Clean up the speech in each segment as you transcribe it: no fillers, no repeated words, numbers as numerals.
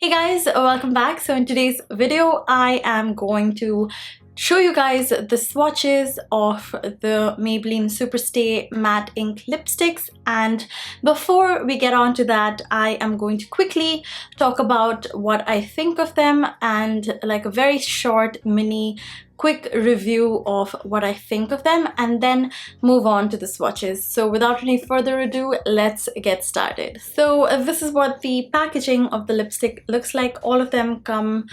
Hey guys, welcome back. So in today's video I am going to show you guys the swatches of the Maybelline Superstay Matte Ink lipsticks, and before we get on to that I am going to quickly talk about what I think of them and like a very short mini quick review of what I think of them, and then move on to the swatches. So without any further ado, let's get started. So this is what the packaging of the lipstick looks like. All of them come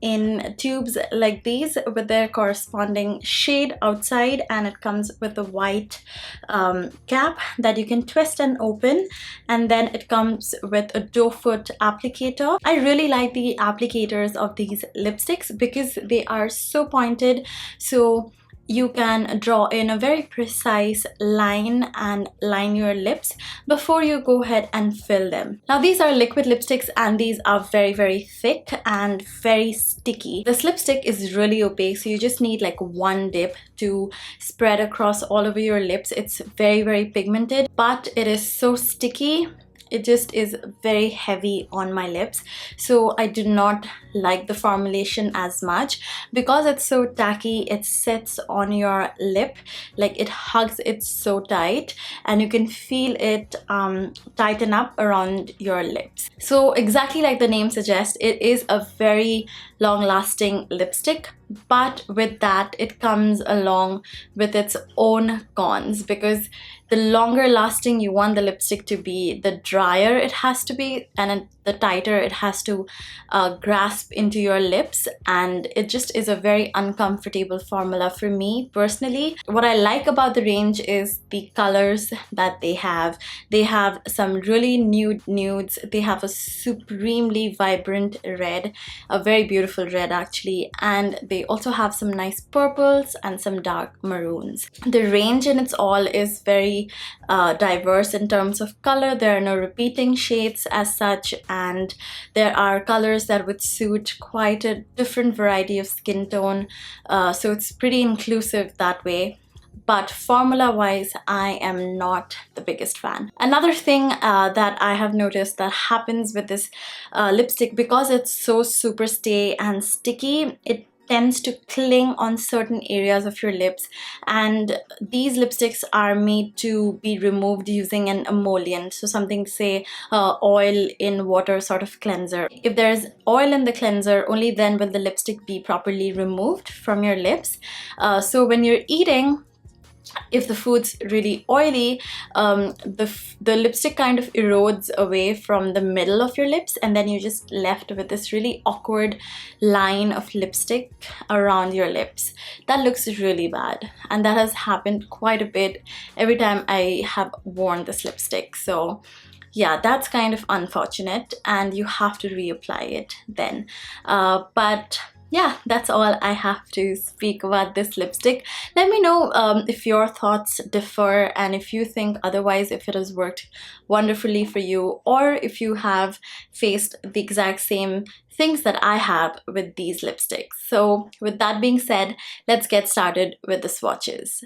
in tubes like these with their corresponding shade outside, and it comes with a white cap that you can twist and open, and then it comes with a doe foot applicator. I really like the applicators of these lipsticks because they are so pointed, so you can draw in a very precise line and line your lips before you go ahead and fill them. Now these are liquid lipsticks and these are very thick and very sticky. This lipstick is really opaque, so you just need like one dip to spread across all over your lips. It's very pigmented, but it is so sticky. It just is very heavy on my lips, so I do not like the formulation as much because it's so tacky. It sits on your lip, like it hugs it so tight, and you can feel it tighten up around your lips. So exactly like the name suggests, it is a very long-lasting lipstick, but with that it comes along with its own cons, because the longer lasting you want the lipstick to be, the drier it has to be, and the tighter it has to grasp into your lips, and it just is a very uncomfortable formula for me personally. What I like about the range is the colors that they have. They have some really nude nudes, they have a supremely vibrant red, a very beautiful red actually, and they also have some nice purples and some dark maroons. The range in its all is very diverse in terms of color. There are no repeating shades as such, and there are colors that would suit quite a different variety of skin tone, so it's pretty inclusive that way. But formula wise, I am not the biggest fan. Another thing that I have noticed that happens with this lipstick, because it's so super stay and sticky, it tends to cling on certain areas of your lips, and these lipsticks are made to be removed using an emollient, so something, say oil in water sort of cleanser. If there's oil in the cleanser, only then will the lipstick be properly removed from your lips. So when you're eating, if the food's really oily, the lipstick kind of erodes away from the middle of your lips, and then you're just left with this really awkward line of lipstick around your lips. That looks really bad, and that has happened quite a bit every time I have worn this lipstick. So yeah, that's kind of unfortunate, and you have to reapply it then. But yeah, that's all I have to speak about this lipstick. Let me know if your thoughts differ, and if you think otherwise, if it has worked wonderfully for you, or if you have faced the exact same things that I have with these lipsticks. So with that being said, let's get started with the swatches.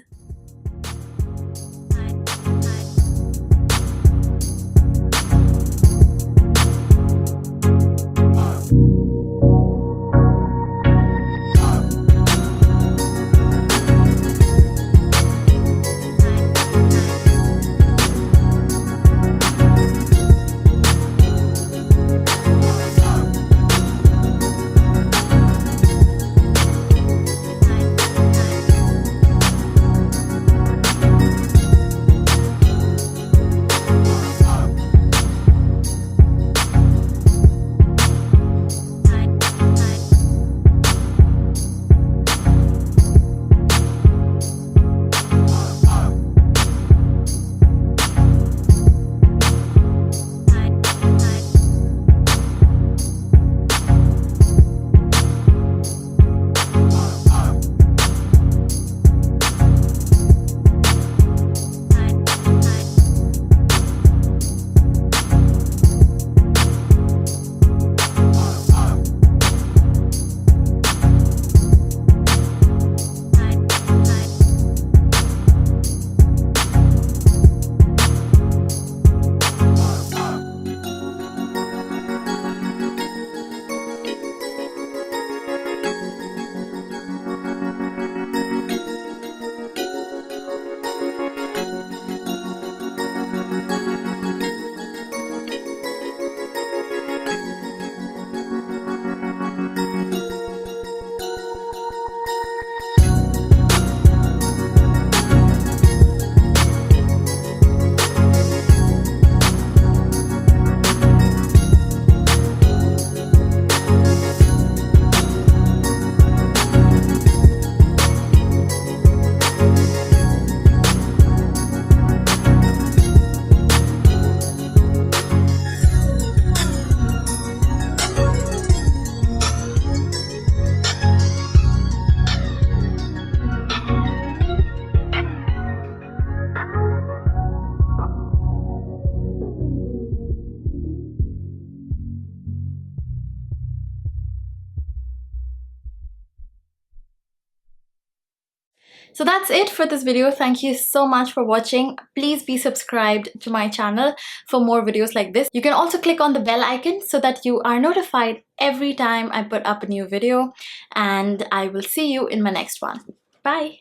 So that's it for this video. Thank you so much for watching. Please be subscribed to my channel for more videos like this. You can also click on the bell icon so that you are notified every time I put up a new video, and I will see you in my next one. Bye.